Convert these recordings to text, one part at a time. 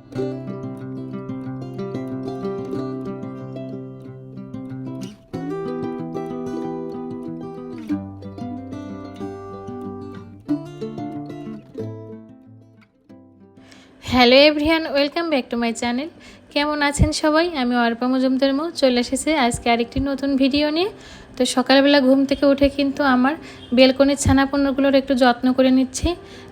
Hello everyone, welcome back to my channel. কেমন আছেন সবাই? আমি অর্পা মজুমদার চলে এসেছি আজকে আরেকটি নতুন ভিডিও নিয়ে। তো সকালবেলা ঘুম থেকে উঠে কিন্তু আমার বেলকনির ছানাপোনাগুলোর একটু যত্ন করে নিচ্ছি,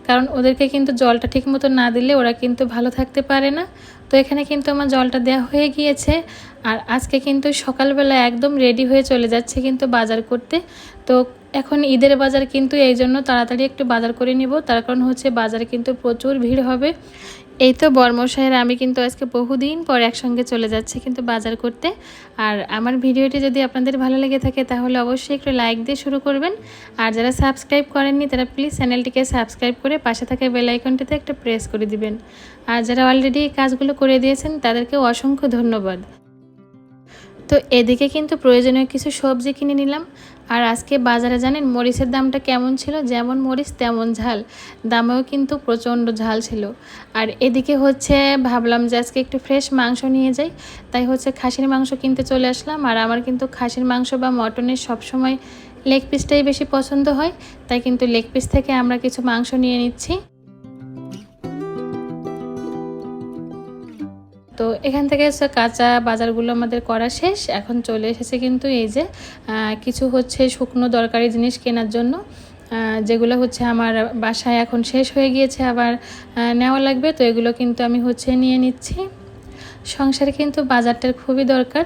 কারণ ওদেরকে কিন্তু জলটা ঠিক মতো না দিলে ওরা কিন্তু ভালো থাকতে পারে না। তো এখানে কিন্তু আমার জলটা দেওয়া হয়ে গিয়েছে, আর আজকে কিন্তু সকালবেলা একদম রেডি হয়ে চলে যাচ্ছে কিন্তু বাজার করতে। তো এখন ঈদের বাজার, কিন্তু এই জন্য তাড়াতাড়ি একটু বাজার করে নিব, তার কারণ হচ্ছে বাজারে কিন্তু প্রচুর ভিড় হবে। এই তো বর্মশাহের আমি কিন্তু আজকে বহুদিন পর একসঙ্গে চলে যাচ্ছি কিন্তু বাজার করতে। আর আমার ভিডিওটি যদি আপনাদের ভালো লেগে থাকে তাহলে অবশ্যই একটু লাইক দিয়ে শুরু করবেন, আর যারা সাবস্ক্রাইব করেননি তারা প্লিজ চ্যানেলটিকে সাবস্ক্রাইব করে পাশে থাকা বেল আইকনটিতে একটা প্রেস করে দিবেন। আর যারা অলরেডি এই কাজগুলো করে দিয়েছেন তাদেরকেও অসংখ্য ধন্যবাদ। তো এদিকে কিন্তু প্রয়োজনীয় কিছু সবজি কিনে নিলাম। আর আজকে বাজারে জানেন মরিচের দামটা কেমন ছিল? যেমন মরিচ তেমন ঝাল, দামেও কিন্তু প্রচণ্ড ঝাল ছিল। আর এদিকে হচ্ছে ভাবলাম যে আজকে একটু ফ্রেশ মাংস নিয়ে যাই, তাই হচ্ছে খাসির মাংস কিনতে চলে আসলাম। আর আমার কিন্তু খাসির মাংস বা মটনের সবসময় লেগ পিসটাই বেশি পছন্দ হয়, তাই কিন্তু লেগ পিস থেকে আমরা কিছু মাংস নিয়ে নিচ্ছি। তো এখান থেকে হচ্ছে কাঁচা বাজারগুলো আমাদের করা শেষ। এখন চলে এসেছে কিন্তু এই যে কিছু হচ্ছে শুকনো দরকারি জিনিস কেনার জন্য, যেগুলো হচ্ছে আমার বাসায় এখন শেষ হয়ে গিয়েছে, আবার নেওয়া লাগবে। তো এগুলো কিন্তু আমি হচ্ছে নিয়ে নিচ্ছি। সংসারে কিন্তু বাজারটার খুবই দরকার।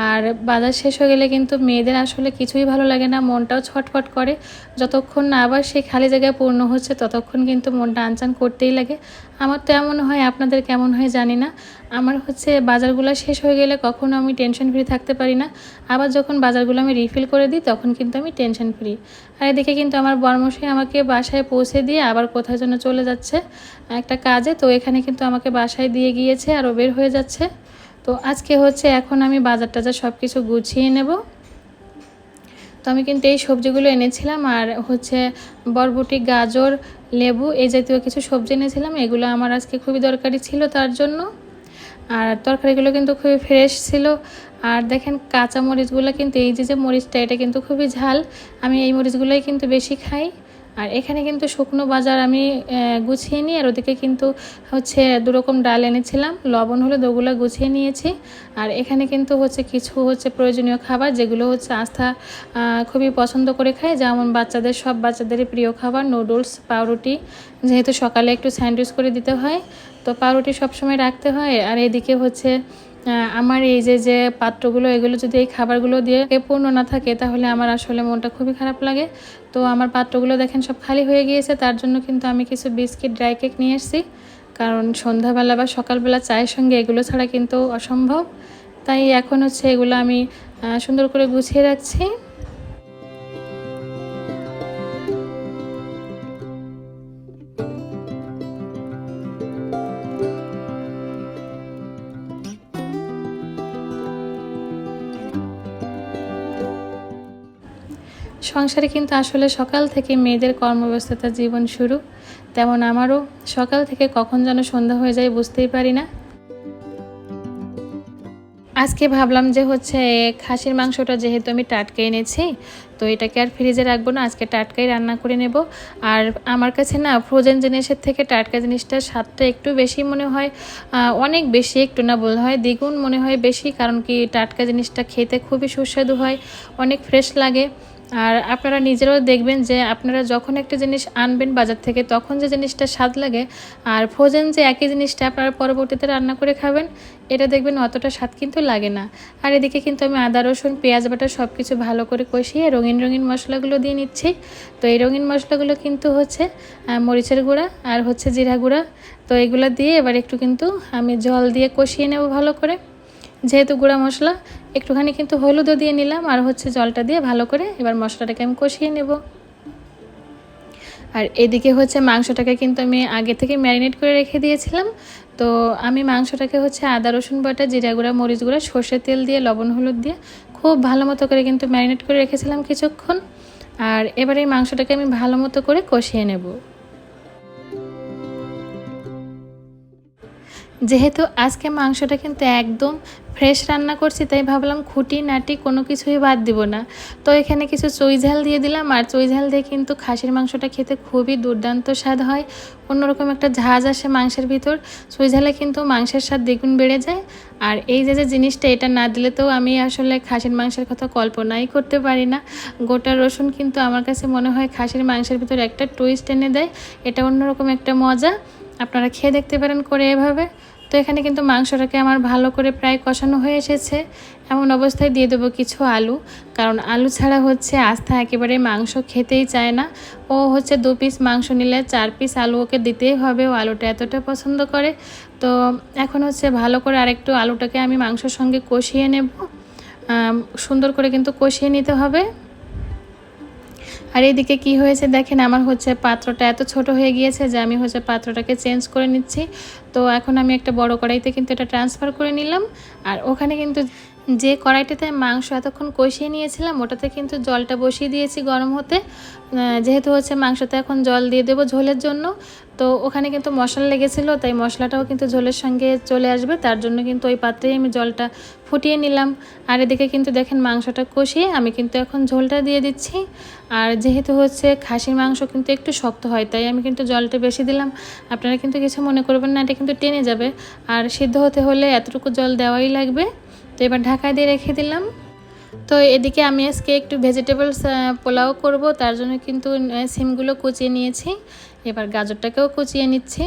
আর বাজার শেষ হয়ে গেলে কিন্তু মেয়েদের আসলে কিছুই ভালো লাগে না, মনটাও ছটফট করে। যতক্ষণ না আবার সেই খালি জায়গায় পূর্ণ হচ্ছে ততক্ষণ কিন্তু মনটা আনচান করতেই লাগে। আমার তো এমন হয়, আপনাদের কেমন হয় জানি না। আমার হচ্ছে বাজারগুলো শেষ হয়ে গেলে কখনো আমি টেনশন ফ্রি থাকতে পারি না, আবার যখন বাজারগুলো আমি রিফিল করে দিই তখন কিন্তু আমি টেনশন ফ্রি। আর এদিকে কিন্তু আমার বরমশাই আমাকে বাসায় পৌঁছে দিয়ে আবার কোথায় যেন চলে যাচ্ছে একটা কাজে। তো এখানে কিন্তু আমাকে বাসায় দিয়ে গিয়েছে আর ও বের হয়ে যাচ্ছে। তো আজকে হচ্ছে এখন আমি বাজার টাজার সব কিছু গুছিয়ে নেব। তো আমি কিন্তু এই সবজিগুলো এনেছিলাম, আর হচ্ছে বরবটি, গাজর, লেবু এই জাতীয় কিছু সবজি এনেছিলাম। এগুলো আমার আজকে খুবই দরকারি ছিল তার জন্য। আর তরকারিগুলো কিন্তু খুবই ফ্রেশ ছিল। আর দেখেন কাঁচা মরিচগুলো কিন্তু, এই যে মরিচটা এটা কিন্তু খুবই ঝাল, আমি এই মরিচগুলোই কিন্তু বেশি খাই। আর এখানে কিন্তু শুকনো বাজার আমি গুছিয়ে নিই, আর ওদিকে কিন্তু হচ্ছে দুরকম ডাল এনেছিলাম, লবণ হলুদ ওগুলো গুছিয়ে নিয়েছি। আর এখানে কিন্তু হচ্ছে কিছু হচ্ছে প্রয়োজনীয় খাবার, যেগুলো হচ্ছে আস্থা খুবই পছন্দ করে খায়, যেমন বাচ্চাদের, সব বাচ্চাদেরই প্রিয় খাবার নুডলস, পাউরুটি, যেহেতু সকালে একটু স্যান্ডউইচ করে দিতে হয় তো পাউরুটি সবসময় রাখতে হয়। আর এদিকে হচ্ছে আমার এই যে পাত্রগুলো, এগুলো যদি এই খাবারগুলো দিয়ে পূর্ণ না থাকে তাহলে আমার আসলে মনটা খুবই খারাপ লাগে। তো আমার পাত্রগুলো দেখেন সব খালি হয়ে গিয়েছে, তার জন্য কিন্তু আমি কিছু বিস্কিট, ড্রাই কেক নিয়ে এসেছি, কারণ সন্ধ্যাবেলা বা সকালবেলা চায়ের সঙ্গে এগুলো ছাড়া কিন্তু অসম্ভব। তাই এখন হচ্ছে এগুলো আমি সুন্দর করে গুছিয়ে রাখছি। সংসারে কিন্তু আসলে সকাল থেকে মেয়েদের কর্মব্যস্ততার জীবন শুরু, তেমন আমারও সকাল থেকে কখন যেন সন্ধ্যা হয়ে যায় বুঝতেই পারি না। আজকে ভাবলাম যে হচ্ছে খাসির মাংসটা যেহেতু আমি টাটকা এনেছি, তো এটাকে আর ফ্রিজে রাখবো না, আজকে টাটকাই রান্না করে নেব। আর আমার কাছে না ফ্রোজেন জিনিসের থেকে টাটকা জিনিসটার স্বাদটা একটু বেশি মনে হয়, অনেক বেশি, একটু না বলতে হয় দ্বিগুণ মনে হয় বেশি, কারণ কি টাটকা জিনিসটা খেতে খুবই সুস্বাদু হয়, অনেক ফ্রেশ লাগে। আর আপনারা নিজেরাও দেখবেন যে আপনারা যখন একটা জিনিস আনবেন বাজার থেকে তখন যে জিনিসটা স্বাদ লাগে, আর ফ্রোজেন যে একই জিনিসটা আপনারা পরবর্তীতে রান্না করে খাবেন এটা দেখবেন অতটা স্বাদ কিন্তু লাগে না। আর এদিকে কিন্তু আমি আদা, রসুন, পেঁয়াজ বাটা সব কিছু ভালো করে কষিয়ে রঙিন রঙিন মশলাগুলো দিয়ে নিচ্ছি। তো এই রঙিন মশলাগুলো কিন্তু হচ্ছে মরিচের গুঁড়া আর হচ্ছে জিরা গুঁড়া। তো এগুলো দিয়ে এবার একটু কিন্তু আমি জল দিয়ে কষিয়ে নেব ভালো করে, যেহেতু গুঁড়া মশলা। একটুখানি কিন্তু হলুদও দিয়ে নিলাম, আর হচ্ছে জলটা দিয়ে ভালো করে এবার মশলাটাকে আমি কষিয়ে নেব। আর এদিকে হচ্ছে মাংসটাকে কিন্তু আমি আগে থেকে ম্যারিনেট করে রেখে দিয়েছিলাম। তো আমি মাংসটাকে হচ্ছে আদা, রসুন বাটা, জিরা গুঁড়া, মরিচ গুঁড়া, সর্ষের তেল দিয়ে, লবণ, হলুদ দিয়ে খুব ভালো মতো করে কিন্তু ম্যারিনেট করে রেখেছিলাম কিছুক্ষণ। আর এবার এই মাংসটাকে আমি ভালো মতো করে কষিয়ে নেব। যেহেতু আজকে মাংসটা কিন্তু একদম ফ্রেশ রান্না করছি, তাই ভাবলাম খুঁটি নাটি কোনো কিছুই বাদ দিব না। তো এখানে কিছু চুই ঝাল দিয়ে দিলাম, আর চুই ঝাল দিয়ে কিন্তু খাসির মাংসটা খেতে খুবই দুর্দান্ত স্বাদ হয়। অন্যরকম একটা ঝাঁজ আসে মাংসের ভিতর। চুই ঝালে কিন্তু মাংসের স্বাদ দ্বিগুণ বেড়ে যায়। আর এই যে জিনিসটা, এটা না দিলে তো আমি আসলে খাসির মাংসের কথা কল্পনাই করতে পারি না। গোটা রসুন কিন্তু আমার কাছে মনে হয় খাসির মাংসের ভিতর একটা টুইস্ট এনে দেয়। এটা অন্যরকম একটা মজা। আপনারা খেয়ে দেখতে পারেন করে এভাবে। তো এখানে কিন্তু মাংসটাকে আমার ভালো করে প্রায় কষানো হয়ে এসেছে। এমন অবস্থায় দিয়ে দেবো কিছু আলু, কারণ আলু ছাড়া হচ্ছে আস্থা একেবারে মাংস খেতেই চায় না। ও হচ্ছে 2 পিস মাংস নিলে 4 পিস আলু ওকে দিতেই হবে, ও আলুটা এতটা পছন্দ করে। তো এখন হচ্ছে ভালো করে আরেকটু আলুটাকে আমি মাংসর সঙ্গে কষিয়ে নেব। সুন্দর করে কিন্তু কষিয়ে নিতে হবে। আর এইদিকে কি হয়েছে দেখেন, আমার হচ্ছে পাত্রটা এত ছোট হয়ে গিয়েছে যে আমি হচ্ছে পাত্রটাকে চেঞ্জ করে নিচ্ছি। তো এখন আমি একটা বড় কড়াইতে কিন্তু এটা ট্রান্সফার করে নিলাম। আর ওখানে কিন্তু যে কড়াইটাতে মাংস এতক্ষণ কষিয়ে নিয়েছিলাম, ওটাতে কিন্তু জলটা বসিয়ে দিয়েছি গরম হতে। যেহেতু হচ্ছে মাংসতে এখন জল দিয়ে দেবো ঝোলের জন্য। তো ওখানে কিন্তু মশলা লেগেছিলো, তাই মশলাটাও কিন্তু ঝোলের সঙ্গে চলে আসবে, তার জন্য কিন্তু ওই পাত্রেই আমি জলটা ফুটিয়ে নিলাম। আর এদিকে কিন্তু দেখেন মাংসটা কষিয়ে আমি কিন্তু এখন ঝোলটা দিয়ে দিচ্ছি। আর যেহেতু হচ্ছে খাসির মাংস কিন্তু একটু শক্ত হয়, তাই আমি কিন্তু জলটা বেশি দিলাম। আপনারা কিন্তু কিছু মনে করবেন না, এটা কিন্তু টেনে যাবে। আর সিদ্ধ হতে হলে এতটুকু জল দেওয়াই লাগবে। তো এবার ঢাকা দিয়ে রেখে দিলাম। তো এদিকে আমি আজকে একটু ভেজিটেবলস পোলাও করব, তার জন্য কিন্তু সিমগুলো কুচিয়ে নিয়েছি। এবার গাজরটাকেও কুচিয়ে নিচ্ছি।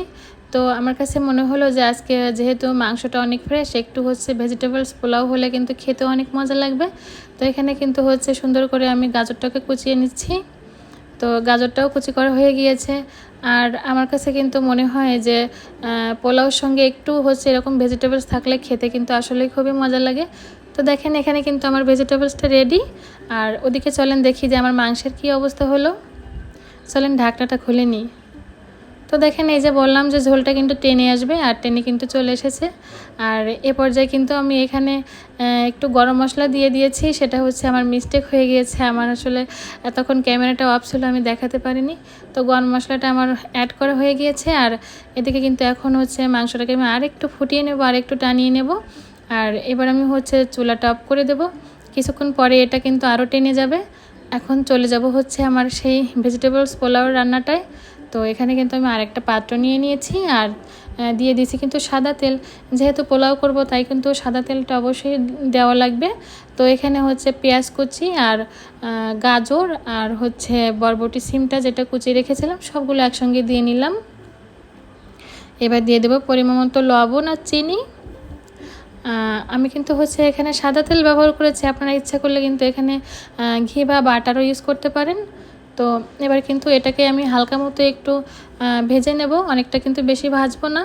তো আমার কাছে মনে হলো যে আজকে যেহেতু মাংসটা অনেক ফ্রেশ, একটু হচ্ছে ভেজিটেবলস পোলাও হলে কিন্তু খেতে অনেক মজা লাগবে। তো এখানে কিন্তু হচ্ছে সুন্দর করে আমি গাজরটাকে কুচিয়ে নিচ্ছি। তো গাজরটাও কুচি করা হয়ে গিয়েছে। আর আমার কাছে কিন্তু মনে হয় যে পোলাওর সঙ্গে একটু হচ্ছে এরকম ভেজিটেবলস থাকলে খেতে কিন্তু আসলেই খুবই মজা লাগে। তো দেখেন এখানে কিন্তু আমার ভেজিটেবলসটা রেডি। আর ওদিকে চলেন দেখি যে আমার মাংসের কী অবস্থা হলো। চলেন ঢাকনাটা খুলে নিই। তো দেখেন এই যে বললাম যে ঝোলটা কিন্তু টেনে আসবে, আর টেনে কিন্তু চলে এসেছে। আর এ পর্যায়ে কিন্তু আমি এখানে একটু গরম মশলা দিয়ে দিয়েছি, সেটা হচ্ছে আমার মিস্টেক হয়ে গিয়েছে। আমার আসলে তখন ক্যামেরাটা অফ ছিল, আমি দেখাতে পারিনি। তো গরম মশলাটা আমার অ্যাড করা হয়ে গিয়েছে। আর এদিকে কিন্তু এখন হচ্ছে মাংসটাকে আমি আরেকটু ফুটিয়ে নেব, আর একটু টানিয়ে নেব। আর এবার আমি হচ্ছে চুলাটা অফ করে দেব। কিছুক্ষণ পরে এটা কিন্তু আরও টেনে যাবে। এখন চলে যাব হচ্ছে আমার সেই ভেজিটেবলস পোলাও রান্নাটায়। তো এখানে কিন্তু আমি আরেকটা পাত্র নিয়ে নিয়েছি, আর দিয়ে দিয়েছি কিন্তু সাদা তেল। যেহেতু পোলাও করব, তাই কিন্তু সাদা তেলটা অবশ্যই দেওয়া লাগবে। তো এখানে হচ্ছে পেঁয়াজ কুচি, আর গাজর, আর হচ্ছে বরবটি সিমটা যেটা কুচি রেখেছিলাম, সবগুলো একসঙ্গে দিয়ে নিলাম। এবার দিয়ে দেবো পরিমাণ মতো লবণ আর চিনি। আমি কিন্তু হচ্ছে এখানে সাদা তেল ব্যবহার করেছি, আপনারা ইচ্ছা করলে কিন্তু এখানে ঘি বা বাটারও ইউজ করতে পারেন। তো এবার কিন্তু এটাকে আমি হালকা মতো একটু ভেজে নেব, অনেকটা কিন্তু বেশি ভাজবো না।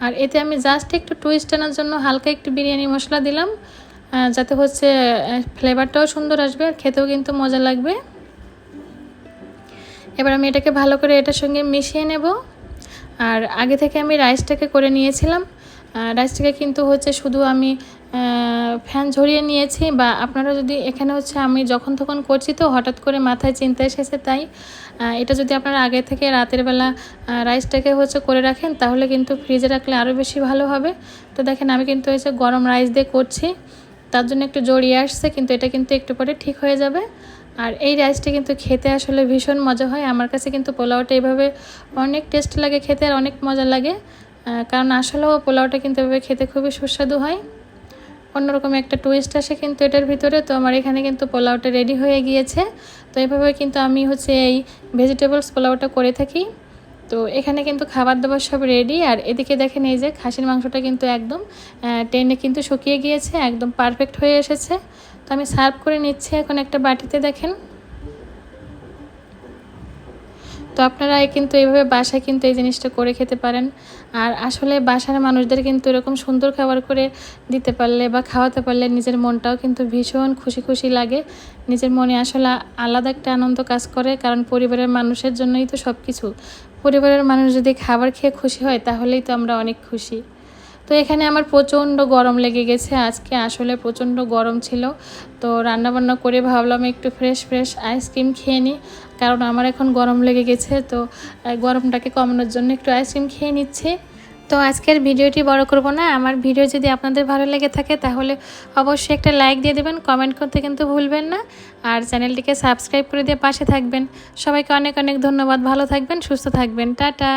আর এতে আমি জাস্ট একটু টুইস্ট আনার জন্য হালকা একটু বিরিয়ানি মশলা দিলাম, যাতে হচ্ছে ফ্লেভারটাও সুন্দর আসবে, আর খেতেও কিন্তু মজা লাগবে। এবার আমি এটাকে ভালো করে এটার সঙ্গে মিশিয়ে নেব। আর আগে থেকে আমি রাইসটাকে করে নিয়েছিলাম। রাইসটাকে কিন্তু হচ্ছে শুধু আমি ফ্যান ঝরিয়ে নিয়েছি, বা আপনারা যদি এখানে হচ্ছে আমি যখন তখন করছি, তো হঠাৎ করে মাথায় চিন্তা এসেছে, তাই এটা যদি আপনারা আগে থেকে রাতের বেলা রাইসটাকে হচ্ছে করে রাখেন, তাহলে কিন্তু ফ্রিজে রাখলে আরও বেশি ভালো হবে। তো দেখেন আমি কিন্তু হচ্ছে গরম রাইস দিয়ে করছি, তার জন্য একটু জড়িয়ে আসছে, কিন্তু এটা কিন্তু একটু পরে ঠিক হয়ে যাবে। আর এই রাইসটা কিন্তু খেতে আসলে ভীষণ মজা হয়। আমার কাছে কিন্তু পোলাওটা এইভাবে অনেক টেস্ট লাগে খেতে, আর অনেক মজা লাগে। কারণ আসলেও পোলাওটা কিন্তু এভাবে খেতে খুবই সুস্বাদু হয়। অন্যরকম একটা টুইস্ট আসে কিন্তু এটার ভিতরে। তো আমার এখানে কিন্তু পোলাওটা রেডি হয়ে গিয়েছে। তো এইভাবে কিন্তু আমি হচ্ছে এই ভেজিটেবলস পোলাওটা করে থাকি। তো এখানে কিন্তু খাবার দাবার সব রেডি। আর এদিকে দেখেন এই যে খাসির মাংসটা কিন্তু একদম টেনে কিন্তু শুকিয়ে গিয়েছে, একদম পারফেক্ট হয়ে এসেছে। তো আমি সার্ভ করে নিচ্ছি এখন একটা বাটিতে, দেখেন। তো আপনারা কিন্তু এইভাবে বাসায় কিন্তু এই জিনিসটা করে খেতে পারেন। আর আসলে বাসার মানুষদের কিন্তু এরকম সুন্দর খাবার করে দিতে পারলে বা খাওয়াতে পারলে নিজের মনটাও কিন্তু ভীষণ খুশি খুশি লাগে। নিজের মনে আসলে আলাদা একটা আনন্দ কাজ করে, কারণ পরিবারের মানুষের জন্যই তো সব কিছু। পরিবারের মানুষ যদি খাবার খেয়ে খুশি হয়, তাহলেই তো আমরা অনেক খুশি। তো এখানে আমার প্রচণ্ড গরম লেগে গেছে, আজকে আসলে প্রচণ্ড গরম ছিল। তো রান্নাবান্না করে ভাবলাম একটু ফ্রেশ ফ্রেশ আইসক্রিম খেয়ে নিই, কারণ আমার এখন গরম লেগে গেছে। তো গরমটাকে কমানোর জন্য একটু আইসক্রিম খেয়ে নিচ্ছি। তো আজকের ভিডিওটি বড় করব না। আমার ভিডিও যদি আপনাদের ভালো লেগে থাকে তাহলে অবশ্যই একটা লাইক দিয়ে দেবেন, কমেন্ট করতে কিন্তু ভুলবেন না, আর চ্যানেলটিকে সাবস্ক্রাইব করে দিয়ে পাশে থাকবেন। সবাইকে অনেক অনেক ধন্যবাদ। ভালো থাকবেন, সুস্থ থাকবেন। টাটা।